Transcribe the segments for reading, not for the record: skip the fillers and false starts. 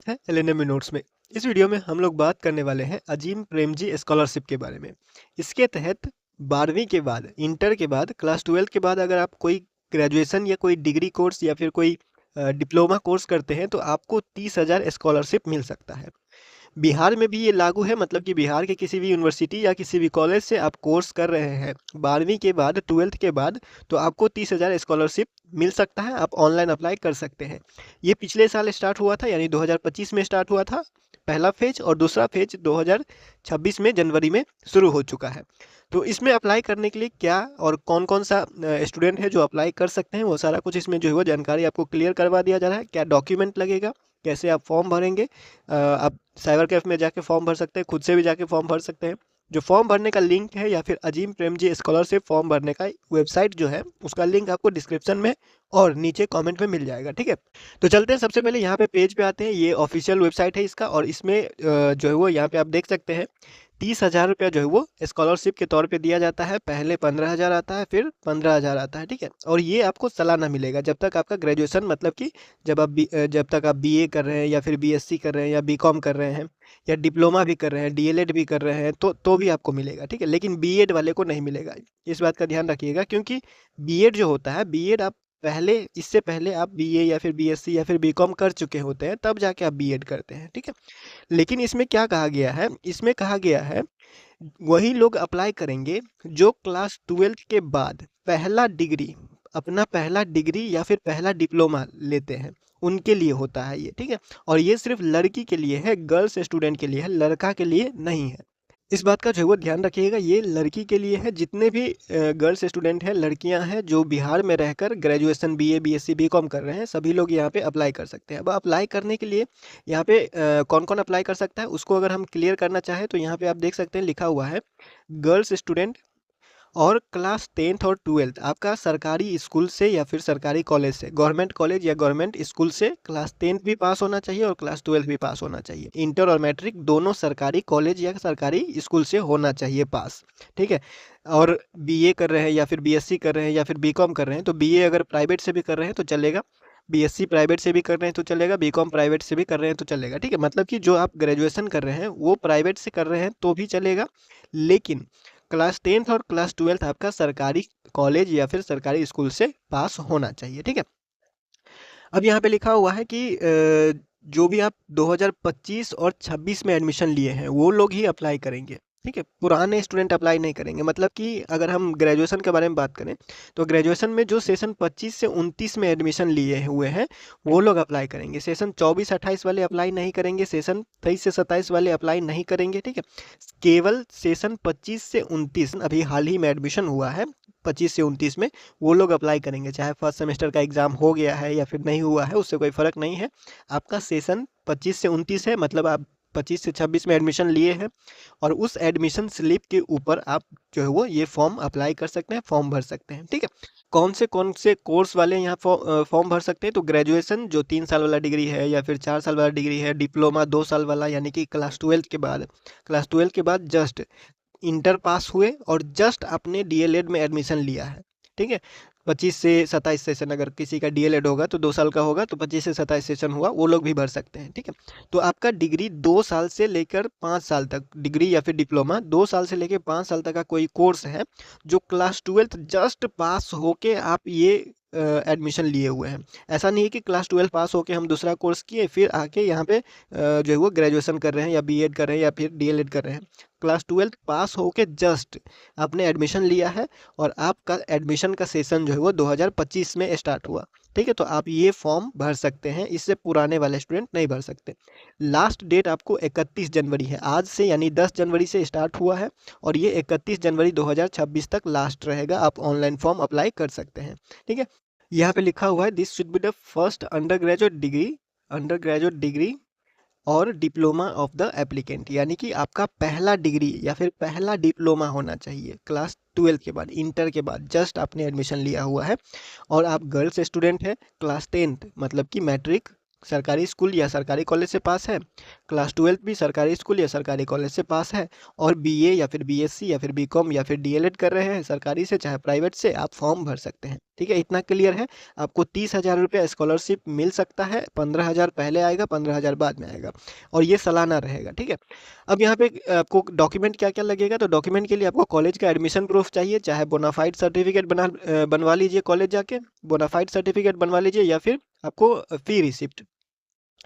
है LNM notes में। इस वीडियो में हम लोग बात करने वाले हैं अजीम प्रेमजी स्कॉलरशिप के बारे में। इसके तहत 12वीं के बाद, इंटर के बाद, क्लास 12 के बाद अगर आप कोई ग्रेजुएशन या कोई डिग्री कोर्स या फिर कोई डिप्लोमा कोर्स करते हैं तो आपको 30,000 स्कॉलरशिप मिल सकता है। बिहार में भी ये लागू है, मतलब कि बिहार के किसी भी यूनिवर्सिटी या किसी भी कॉलेज से आप कोर्स कर रहे हैं 12वीं के बाद, 12th के बाद, तो आपको 30,000 स्कॉलरशिप मिल सकता है। आप ऑनलाइन अप्लाई कर सकते हैं। ये पिछले साल स्टार्ट हुआ था, यानी 2025 में स्टार्ट हुआ था पहला फेज, और दूसरा फेज 2026 में जनवरी में शुरू हो चुका है। तो इसमें अप्लाई करने के लिए क्या और कौन कौन सा स्टूडेंट है जो अप्लाई कर सकते हैं, वो सारा कुछ इसमें जो है वो जानकारी आपको क्लियर करवा दिया जा रहा है। क्या डॉक्यूमेंट लगेगा, कैसे आप फॉर्म भरेंगे। आप साइबर कैफ में जाके फॉर्म भर सकते हैं, खुद से भी जाके फॉर्म भर सकते हैं। जो फॉर्म भरने का लिंक है या फिर अजीम प्रेमजी स्कॉलरशिप फॉर्म भरने का वेबसाइट जो है, उसका लिंक आपको डिस्क्रिप्शन में और नीचे कमेंट में मिल जाएगा। ठीक है, तो चलते हैं। सबसे पहले यहाँ पे पेज पे आते हैं। ये ऑफिशियल वेबसाइट है इसका, और इसमें जो है वो यहाँ पे आप देख सकते हैं 30,000 रुपया जो है वो स्कॉलरशिप के तौर पे दिया जाता है। पहले 15,000 आता है, फिर 15,000 आता है। ठीक है, और ये आपको सालाना मिलेगा जब तक आपका ग्रेजुएशन, मतलब कि जब तक आप बीए कर रहे हैं या फिर बीएससी कर रहे हैं या बीकॉम कर रहे हैं या डिप्लोमा भी कर रहे हैं, डीएलएड भी कर रहे हैं, तो भी आपको मिलेगा। ठीक है, लेकिन बीएड वाले को नहीं मिलेगा। इस बात का ध्यान रखिएगा, क्योंकि बीएड जो होता है, बीएड आप पहले, इससे पहले आप बीए या फिर बीएससी या फिर बीकॉम कर चुके होते हैं, तब जाके आप बीएड करते हैं। ठीक है, लेकिन इसमें क्या कहा गया है, इसमें कहा गया है वही लोग अप्लाई करेंगे जो क्लास 12 के बाद पहला डिग्री, अपना पहला डिग्री या फिर पहला डिप्लोमा लेते हैं, उनके लिए होता है ये। ठीक है, और ये सिर्फ लड़की के लिए है, गर्ल्स स्टूडेंट के लिए है, लड़का के लिए नहीं है। इस बात का जो है वो ध्यान रखिएगा, ये लड़की के लिए है। जितने भी गर्ल्स स्टूडेंट हैं, लड़कियां हैं, जो बिहार में रहकर ग्रेजुएशन बीए बीएससी बीकॉम कर रहे हैं, सभी लोग यहाँ पे अप्लाई कर सकते हैं। अब अप्लाई करने के लिए यहाँ पे कौन कौन अप्लाई कर सकता है, उसको अगर हम क्लियर करना चाहें तो यहाँ पे आप देख सकते हैं लिखा हुआ है गर्ल्स स्टूडेंट और क्लास 10th और 12th आपका सरकारी स्कूल से या फिर सरकारी कॉलेज से, गवर्नमेंट कॉलेज या गवर्नमेंट स्कूल से क्लास 10th भी पास होना चाहिए और क्लास 12th भी पास होना चाहिए। इंटर और मैट्रिक दोनों सरकारी कॉलेज या सरकारी स्कूल से होना चाहिए पास। ठीक है, और बीए कर रहे हैं या फिर बीएससी कर रहे हैं या फिर बीकॉम कर रहे हैं, तो बीए अगर प्राइवेट से भी कर रहे हैं तो चलेगा, बीएससी प्राइवेट से भी कर रहे हैं तो चलेगा, बीकॉम प्राइवेट से भी कर रहे हैं तो चलेगा। ठीक है, मतलब कि जो आप ग्रेजुएशन कर रहे हैं वो प्राइवेट से कर रहे हैं तो भी चलेगा, लेकिन क्लास 10th और क्लास 12th आपका सरकारी कॉलेज या फिर सरकारी स्कूल से पास होना चाहिए। ठीक है, अब यहाँ पे लिखा हुआ है कि जो भी आप 2025 और 26 में एडमिशन लिए हैं वो लोग ही अप्लाई करेंगे। ठीक है, पुराने स्टूडेंट अप्लाई नहीं करेंगे। मतलब कि अगर हम ग्रेजुएशन के बारे में बात करें तो ग्रेजुएशन में जो सेशन 25 से 29 में एडमिशन लिए हुए हैं वो लोग अप्लाई करेंगे। सेशन 24-28 वाले अप्लाई नहीं करेंगे, सेशन 23 से 27 वाले अप्लाई नहीं करेंगे। ठीक है, केवल सेशन 25 से 29 अभी हाल ही में एडमिशन हुआ है, 25 से 29 में, वो लोग अप्लाई करेंगे। चाहे फर्स्ट सेमेस्टर का एग्जाम हो गया है या फिर नहीं हुआ है, उससे कोई फर्क नहीं है। आपका सेशन 25 से 29 है, मतलब आप 25 से 26 में एडमिशन लिए हैं, और उस एडमिशन स्लिप के ऊपर आप जो है वो ये फॉर्म अप्लाई कर सकते हैं, फॉर्म भर सकते हैं। ठीक है, कौन से कोर्स वाले यहाँ फॉर्म भर सकते हैं, तो ग्रेजुएशन जो 3 साल वाला डिग्री है या फिर 4 साल वाला डिग्री है, डिप्लोमा 2 साल वाला, यानी कि क्लास 12 के बाद, जस्ट इंटर पास हुए और जस्ट आपने डीएलएड में एडमिशन लिया है। ठीक है, 25 से 27 सेशन, अगर किसी का डीएलएड होगा तो 2 साल का होगा, तो 25 से 27 सेशन हुआ, वो लोग भी भर सकते हैं। ठीक है, तो आपका डिग्री 2 साल से लेकर 5 साल तक, डिग्री या फिर डिप्लोमा 2 साल से लेकर 5 साल तक का कोई कोर्स है, जो क्लास 12 जस्ट पास होके आप ये एडमिशन लिए हुए हैं। ऐसा नहीं है कि क्लास 12 पास होके हम दूसरा कोर्स किए फिर आके यहाँ पे जो है वो ग्रेजुएशन कर रहे हैं या बीएड कर रहे हैं या फिर डीएलएड कर रहे हैं। क्लास 12 पास होके जस्ट आपने एडमिशन लिया है और आपका एडमिशन का सेशन जो है वो 2025 में स्टार्ट हुआ। ठीक है, तो आप ये फॉर्म भर सकते हैं, इससे पुराने वाले स्टूडेंट नहीं भर सकते। लास्ट डेट आपको 31 जनवरी है, आज से, यानी 10 जनवरी से स्टार्ट हुआ है और ये 31 जनवरी 2026 तक लास्ट रहेगा। आप ऑनलाइन फॉर्म अप्लाई कर सकते हैं। ठीक है, यहाँ पे लिखा हुआ है this should be the first under graduate degree और डिप्लोमा ऑफ द एप्लीकेंट, यानी कि आपका पहला डिग्री या फिर पहला डिप्लोमा होना चाहिए क्लास 12 के बाद, इंटर के बाद जस्ट आपने एडमिशन लिया हुआ है, और आप गर्ल्स स्टूडेंट हैं, क्लास 10th मतलब कि मैट्रिक सरकारी स्कूल या सरकारी कॉलेज से पास है, क्लास 12 भी सरकारी स्कूल या सरकारी कॉलेज से पास है, और बीए या फिर बीएससी या फिर बीकॉम या फिर डीएलएड कर रहे हैं सरकारी से चाहे प्राइवेट से, आप फॉर्म भर सकते हैं। ठीक है, इतना क्लियर है। आपको 30,000 रुपया स्कॉलरशिप मिल सकता है। 15,000 पहले आएगा, 15,000 बाद में आएगा, और ये सालाना रहेगा। ठीक है, अब यहाँ पे आपको डॉक्यूमेंट क्या क्या लगेगा, तो डॉक्यूमेंट के लिए आपको कॉलेज का एडमिशन प्रूफ चाहिए, चाहे बोनाफाइड सर्टिफिकेट बनवा लीजिए कॉलेज जाके, बोनाफाइड सर्टिफिकेट बनवा लीजिए, या फिर आपको फी रिसिप्ट।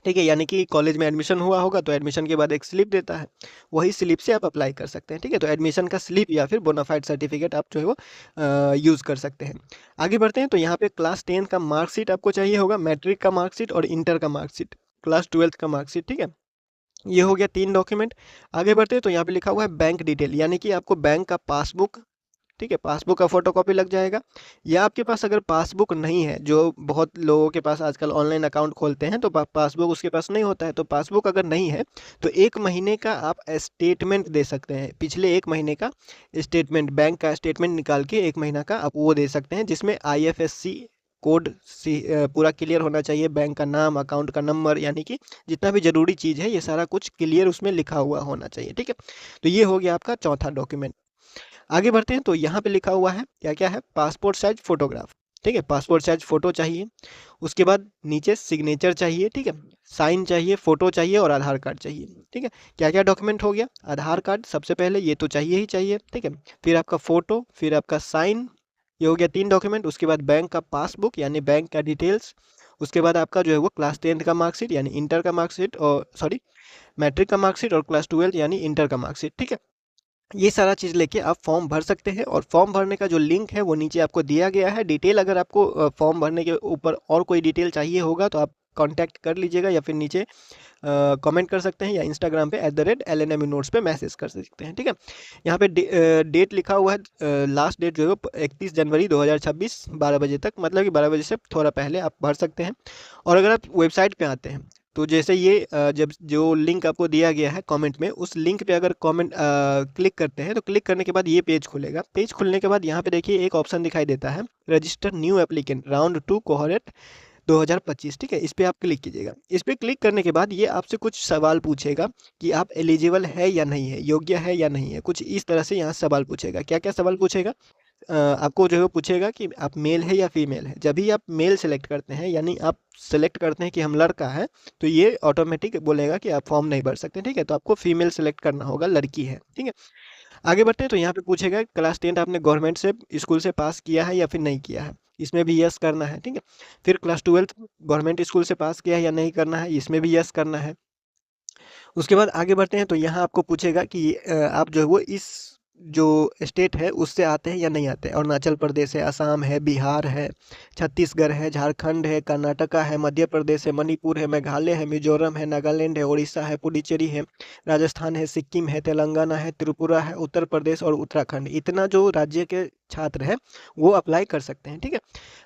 ठीक है, यानी कि कॉलेज में एडमिशन हुआ होगा तो एडमिशन के बाद एक स्लिप देता है, वही स्लिप से आप अप्लाई कर सकते हैं। ठीक है, तो एडमिशन का स्लिप या फिर बोनाफाइड सर्टिफिकेट आप जो है वो यूज़ कर सकते हैं। आगे बढ़ते हैं, तो यहाँ पे क्लास 10 का मार्कशीट आपको चाहिए होगा, मैट्रिक का मार्कशीट और इंटर का मार्कशीट, क्लास 12 का मार्कशीट। ठीक है, ये हो गया 3 डॉक्यूमेंट। आगे बढ़ते हैं, तो यहाँ पे लिखा हुआ है बैंक डिटेल, यानी कि आपको बैंक का पासबुक, ठीक है, पासबुक का फोटोकॉपी लग जाएगा। या आपके पास अगर पासबुक नहीं है, जो बहुत लोगों के पास आजकल ऑनलाइन अकाउंट खोलते हैं तो पासबुक उसके पास नहीं होता है, तो पासबुक अगर नहीं है तो 1 महीने का आप स्टेटमेंट दे सकते हैं, पिछले 1 महीने का स्टेटमेंट, बैंक का स्टेटमेंट निकाल के 1 महीना का आप वो दे सकते हैं, जिसमें आईएफएससी कोड पूरा क्लियर होना चाहिए, बैंक का नाम, अकाउंट का नंबर, यानी कि जितना भी जरूरी चीज़ है ये सारा कुछ क्लियर उसमें लिखा हुआ होना चाहिए। ठीक है, तो ये हो गया आपका चौथा डॉक्यूमेंट। आगे बढ़ते हैं, तो यहाँ पे लिखा हुआ है क्या क्या है, पासपोर्ट साइज फोटोग्राफ। ठीक है, पासपोर्ट साइज फोटो चाहिए। उसके बाद नीचे सिग्नेचर चाहिए। ठीक है, साइन चाहिए, फोटो चाहिए और आधार कार्ड चाहिए। ठीक है, क्या क्या डॉक्यूमेंट हो गया, आधार कार्ड सबसे पहले, ये तो चाहिए ही चाहिए। ठीक है, फिर आपका फोटो, फिर आपका साइन, ये हो गया 3 डॉक्यूमेंट। उसके बाद बैंक का पासबुक यानी बैंक का डिटेल्स। उसके बाद आपका जो है वो क्लास 10 का मार्कशीट यानी इंटर का मार्कशीट, और सॉरी मैट्रिक का मार्कशीट, और क्लास 12 यानी इंटर का मार्कशीट। ठीक है, ये सारा चीज़ लेके आप फॉर्म भर सकते हैं, और फॉर्म भरने का जो लिंक है वो नीचे आपको दिया गया है। डिटेल अगर आपको फॉर्म भरने के ऊपर और कोई डिटेल चाहिए होगा तो आप कांटेक्ट कर लीजिएगा, या फिर नीचे कमेंट कर सकते हैं, या इंस्टाग्राम पे @LNMU नोट्स पे मैसेज कर सकते हैं। ठीक है, यहाँ पे डेट लिखा हुआ है, लास्ट डेट जो है वो 31 जनवरी 2026 12 बजे तक, मतलब कि 12 बजे से थोड़ा पहले आप भर सकते हैं। और अगर आप वेबसाइट पे आते हैं तो जैसे ये जब जो लिंक आपको दिया गया है कमेंट में, उस लिंक पे अगर कमेंट क्लिक करते हैं तो क्लिक करने के बाद ये पेज खुलेगा। पेज खुलने के बाद यहाँ पे देखिए एक ऑप्शन दिखाई देता है, रजिस्टर न्यू एप्लीकेंट राउंड 2 कोहरेट 2025। ठीक है, इस पे आप क्लिक कीजिएगा। इस पे क्लिक करने के बाद ये आपसे कुछ सवाल पूछेगा कि आप एलिजिबल है या नहीं है, योग्य है या नहीं है, कुछ इस तरह से यहाँ सवाल पूछेगा। क्या क्या सवाल पूछेगा, आपको जो है वो पूछेगा कि आप मेल है या फीमेल है। जब भी आप मेल सेलेक्ट करते हैं, यानी आप सेलेक्ट करते हैं कि हम लड़का है, तो ये ऑटोमेटिक बोलेगा कि आप फॉर्म नहीं भर सकते। ठीक है, तो आपको फीमेल सेलेक्ट करना होगा, लड़की है। ठीक है, आगे बढ़ते हैं, तो यहाँ पे पूछेगा क्लास 10 आपने गवर्नमेंट से स्कूल से पास किया है या फिर नहीं किया है, इसमें भी यस करना है। ठीक है, फिर क्लास 12 गवर्नमेंट स्कूल से पास किया है या नहीं करना है, इसमें भी यस करना है। उसके बाद आगे बढ़ते हैं, तो यहाँ आपको पूछेगा कि आप जो है वो इस जो स्टेट है उससे आते हैं या नहीं आते हैं। अरुणाचल प्रदेश है, असम है, बिहार है, छत्तीसगढ़ है, झारखंड है, कर्नाटका है, मध्य प्रदेश है, मणिपुर है, मेघालय है, मिजोरम है, नागालैंड है, उड़ीसा है, पुडुचेरी है, राजस्थान है, सिक्किम है, तेलंगाना है, त्रिपुरा है, उत्तर प्रदेश और उत्तराखंड, इतना जो राज्य के छात्र है वो अप्लाई कर सकते हैं। ठीक है,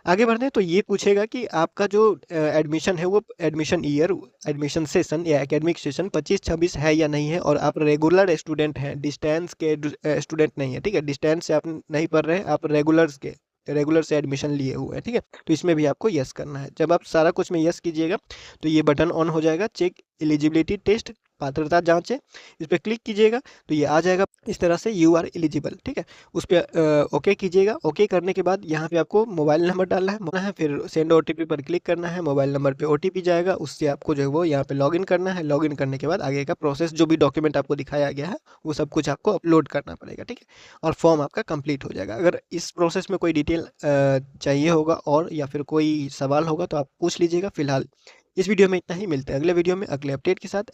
आगे बढ़ते हैं, तो ये पूछेगा कि आपका जो एडमिशन है वो एडमिशन ईयर, एडमिशन सेशन या एकेडमिक सेशन 25-26 है या नहीं है, और आप रेगुलर स्टूडेंट हैं, डिस्टेंस के स्टूडेंट नहीं है। ठीक है, डिस्टेंस से आप नहीं पढ़ रहे हैं, आप रेगुलर से एडमिशन लिए हुए हैं। ठीक है, तो इसमें भी आपको यस करना है। जब आप सारा कुछ में यस कीजिएगा तो ये बटन ऑन हो जाएगा, चेक एलिजिबिलिटी टेस्ट, पात्रता जांच है, इस पर क्लिक कीजिएगा तो ये आ जाएगा इस तरह से, यू आर एलिजिबल। ठीक है, उस पर ओके कीजिएगा। ओके करने के बाद यहाँ पे आपको मोबाइल नंबर डालना है, फिर सेंड ओटीपी पर क्लिक करना है, मोबाइल नंबर पे ओटीपी जाएगा, उससे आपको जो है वो यहाँ पे लॉगिन करना है। लॉगिन करने के बाद आगे का प्रोसेस, जो भी डॉक्यूमेंट आपको दिखाया गया है वो सब कुछ आपको अपलोड करना पड़ेगा। ठीक है, और फॉर्म आपका कंप्लीट हो जाएगा। अगर इस प्रोसेस में कोई डिटेल चाहिए होगा और या फिर कोई सवाल होगा तो आप पूछ लीजिएगा। फिलहाल इस वीडियो में इतना ही, मिलते हैं अगले वीडियो में अगले अपडेट के साथ।